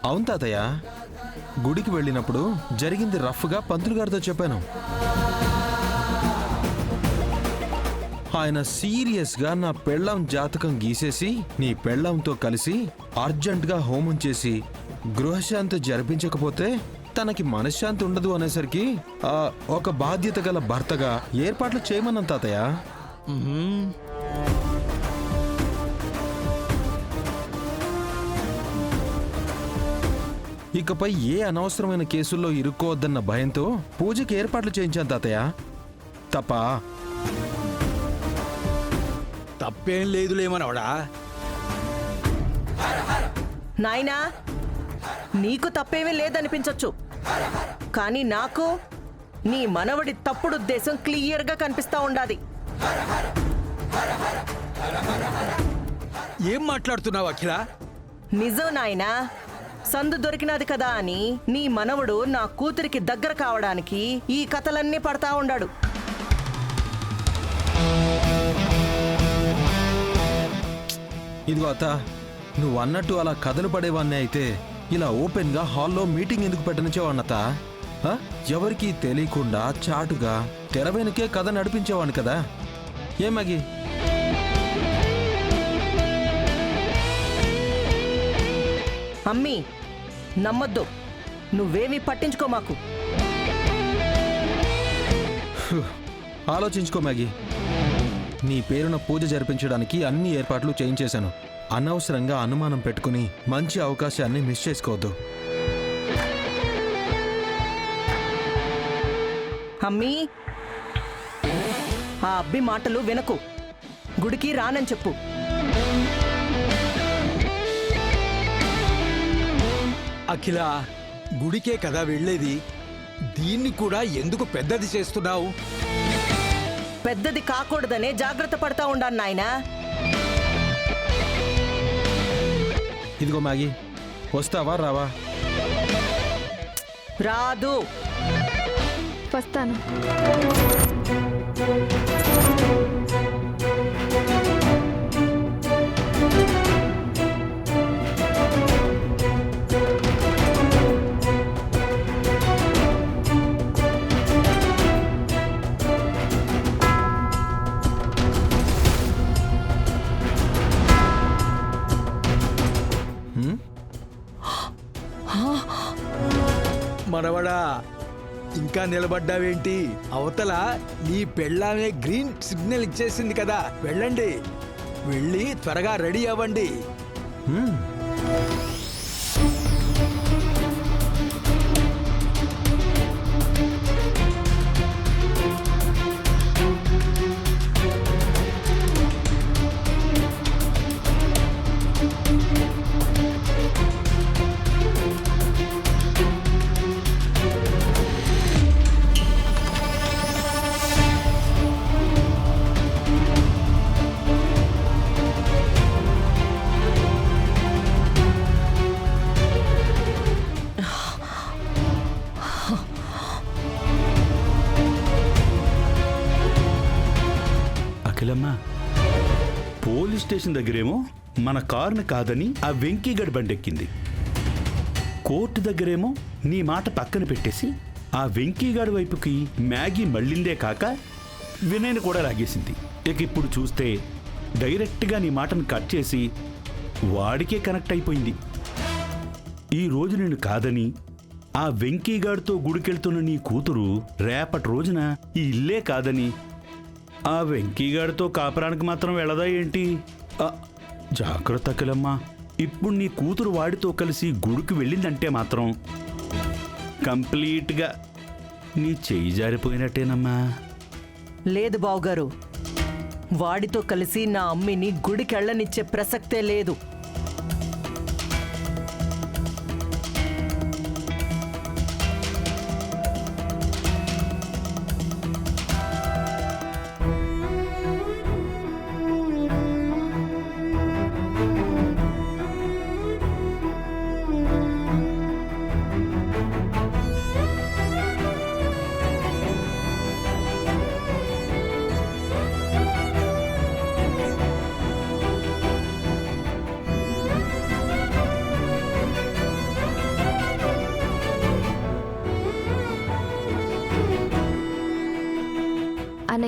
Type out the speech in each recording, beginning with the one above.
అవును తాతయ్య, గుడికి వెళ్ళినప్పుడు జరిగింది రఫ్గా పంతులు గారితో చెప్పాను. ఆయన సీరియస్గా నా పెళ్ళాం జాతకం గీసేసి నీ పెళ్ళాంతో కలిసి అర్జెంటుగా హోమం చేసి గృహశాంతి జరిపించకపోతే తనకి మనశ్శాంతి ఉండదు అనేసరికి ఒక బాధ్యత గల భర్తగా ఏర్పాట్లు చేయమన్నాను తాతయ్య. ఇకపై ఏ అనవసరమైన కేసుల్లో ఇరుక్కోవద్దన్న భయంతో పూజకి ఏర్పాట్లు చేయించాను తాతయ్య. తప్పేం లేదులేమనవడా. నాయనా, నీకు తప్పేమీ లేదనిపించొచ్చు, కానీ నాకు నీ మనవడి తప్పుడుద్దేశం క్లియర్గా కనిపిస్తా ఉండాది. ఏం మాట్లాడుతున్నావు అఖిల? నిజం నాయనా, సందు దొరికినది కదా అని నీ మనవడు నా కూతురికి దగ్గర కావడానికి ఈ కథలన్నీ పడతా ఉండాడు. ఇదిగో అత్త, నువ్వు అన్నట్టు అలా కథలు పడేవాన్నే అయితే ఇలా ఓపెన్గా హాల్లో మీటింగ్ ఎందుకు పెట్టనిచ్చేవాణ్ణత? ఎవరికీ తెలియకుండా చాటుగా తెర వెనుకే కథ నడిపించేవాణ్ణి కదా. ఏమగి అమ్మీ, నమ్మొద్దు, నువ్వేమీ పట్టించుకో మాకు. ఆలోచించుకో మ్యాగీ. నీ పేరున పూజ జరిపించడానికి అన్ని ఏర్పాట్లు చేయించేశాను. అనవసరంగా అనుమానం పెట్టుకుని మంచి అవకాశాన్ని మిస్ చేసుకోవద్దు. అమ్మీ, ఆ అబ్బి మాటలు వినకు. గుడికి రానని చెప్పు. అఖిల, గుడికే కదా వెళ్ళేది, దీన్ని కూడా ఎందుకు పెద్దది చేస్తున్నావు? పెద్దది కాకూడదనే జాగ్రత్త పడతా ఉండాను నాయనా. ఇదిగో మ్యాగీ, వస్తావా రావా? రాదు. వస్తాను. మనవడా, ఇంకా నిలబడ్డావేంటి? అవతల నీ పెళ్ళామే గ్రీన్ సిగ్నల్ ఇచ్చేసింది కదా. వెళ్ళండి, వెళ్ళి త్వరగా రెడీ అవ్వండి. అఖిలమ్మ, పోలీస్ స్టేషన్ దగ్గరేమో మన కారుని కాదని ఆ వెంకీగడ్ బండెక్కింది. కోర్టు దగ్గరేమో నీ మాట పక్కన పెట్టేసి ఆ వెంకీగాడి వైపుకి మ్యాగీ మళ్ళిందే కాక వినయ్ని కూడా లాగేసింది. ఇక ఇప్పుడు చూస్తే డైరెక్ట్గా నీ మాటను కట్ చేసి వాడికే కనెక్ట్ అయిపోయింది. ఈరోజు నేను కాదని ఆ వెంకీగాడితో గుడికెళ్తున్న నీ కూతురు రేపటి రోజున ఈ ఇల్లే కాదని ఆ వెంకీగాడితో కాపురానికి మాత్రం వెళ్ళదా ఏంటి? జాగ్రత్త అఖిలమ్మా. ఇప్పుడు నీ కూతురు వాడితో కలిసి గుడికి వెళ్ళిందంటే మాత్రం కంప్లీట్గా నీ చెయ్యి జారిపోయినట్టేనమ్మా. లేదు బావుగారు, వాడితో కలిసి నా అమ్మిని గుడికెళ్ళనిచ్చే ప్రసక్తే లేదు.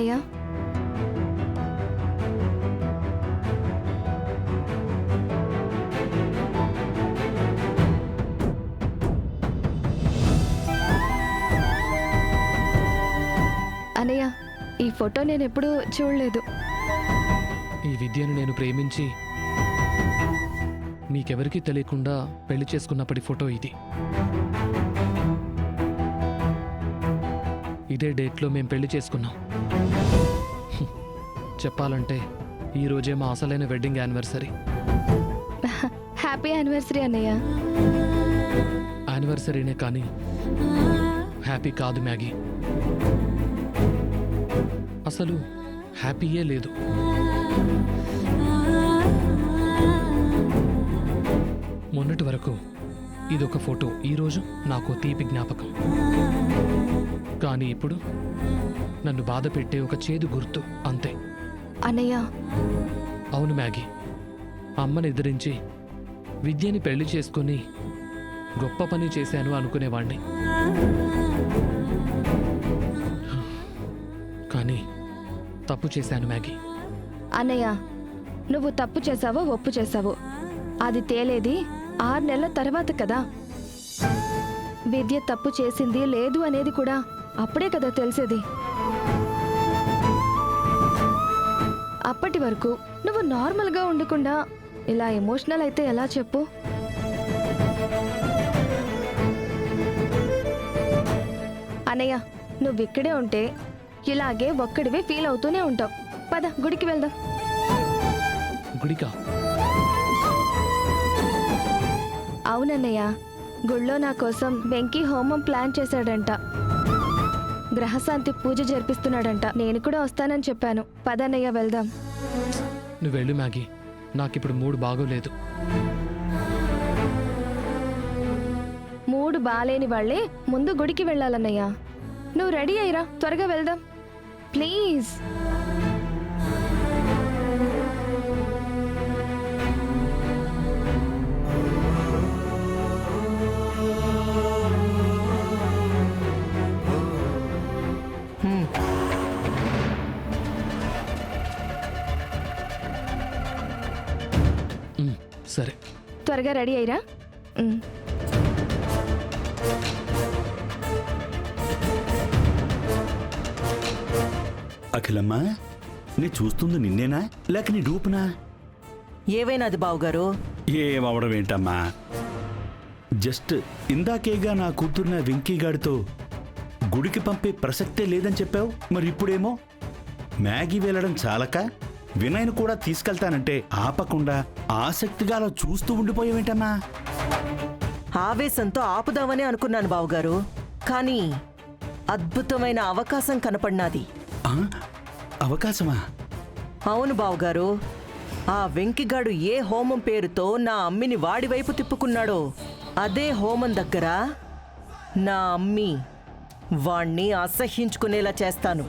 అన్నయ్య. అన్నయ్య, ఈ ఫోటో నేను ఎప్పుడూ చూడలేదు. ఈ విద్యను నేను ప్రేమించి మీకెవరికీ తెలియకుండా పెళ్లి చేసుకున్నప్పటి ఫోటో ఇది. ఇదే డేట్లో మేం పెళ్లి చేసుకున్నాం. చెప్పాలంటే ఈ రోజే మా అసలైన వెడ్డింగ్ యానివర్సరీ. హ్యాపీ యానివర్సరీ అన్నయ్య. యానివర్సరీనే కానీ హ్యాపీ కాదు మ్యాగీ. అసలు హ్యాపీయే లేదు. మొన్నటి వరకు ఇదొక ఫోటో, ఈరోజు నాకు తీపి జ్ఞాపకం. కానీ ఇప్పుడు నన్ను బాధ పెట్టే ఒక చేదు గుర్తు అంతే. అన్నయ్య, అవును మ్యాగీ, అమ్మని ఎదిరించి విద్యని పెళ్లి చేసుకుని గొప్ప పని చేశాను అనుకునేవాణ్ణి. కానీ తప్పు చేశాను మ్యాగీ. అన్నయ్య, నువ్వు తప్పు చేసావో ఒప్పు చేసావో అది తేలేది 6 నెలల తర్వాత కదా. విద్య తప్పు చేసింది లేదు అనేది కూడా అప్పుడే కదా తెలిసేది. అప్పటి వరకు నువ్వు నార్మల్గా ఉండకుండా ఇలా ఎమోషనల్ అయితే ఎలా చెప్పు? అన్నయ్య, నువ్వు ఇక్కడే ఉంటే ఇలాగే ఒక్కడివే ఫీల్ అవుతూనే ఉంటావు. పద గుడికి వెళ్దాం. గుడికా? అవునన్నయ్య, గుళ్ళో నా కోసం వెంకీ హోమం ప్లాన్ చేశాడంట. గ్రహశాంతి పూజ జరిపిస్తున్నాడంట. నేను కూడా వస్తానని చెప్పాను. పదన్నయ్య వెళ్దాం. నువ్వు వెళ్ళు మ్యాగీ, నాకిప్పుడు మూడు బాగోలేదు. మూడు బాలేని వాళ్ళే ముందు గుడికి వెళ్ళాలన్నయ్య. నువ్వు రెడీ అయ్యిరా, త్వరగా వెళ్దాం ప్లీజ్. సరే, త్వరగా రెడీ అయ్యిరా. అఖిలమ్మా, నీ చూస్తుంది నిన్నేనా లేక నీ డూపునా? ఏవైనాది బావుగారు. ఏమవడం ఏంటమ్మా, జస్ట్ ఇందాకేగా నా కూతుర్న వెంకీగాడితో గుడికి పంపే ప్రసక్తే లేదని చెప్పావు. మరి ఇప్పుడేమో మ్యాగీ వెళ్ళడం చాలక వినయ్ను కూడా తీసుకెళ్తానంటే ఆపకుండా ఆసక్తిగా అలా చూస్తూ ఉండిపోయావేంటమ్మా? ఆవేశంతో ఆపుదామని అనుకున్నాను బావుగారు, కానీ అద్భుతమైన అవకాశం కనపడినాది. ఆ? అవకాశమా? అవును బావుగారు, ఆ వెంకిగాడు ఏ హోమం పేరుతో నా అమ్మిని వాడి వైపు తిప్పుకున్నాడో అదే హోమం దగ్గర నా అమ్మి వాణ్ణి అసహ్యించుకునేలా చేస్తాను.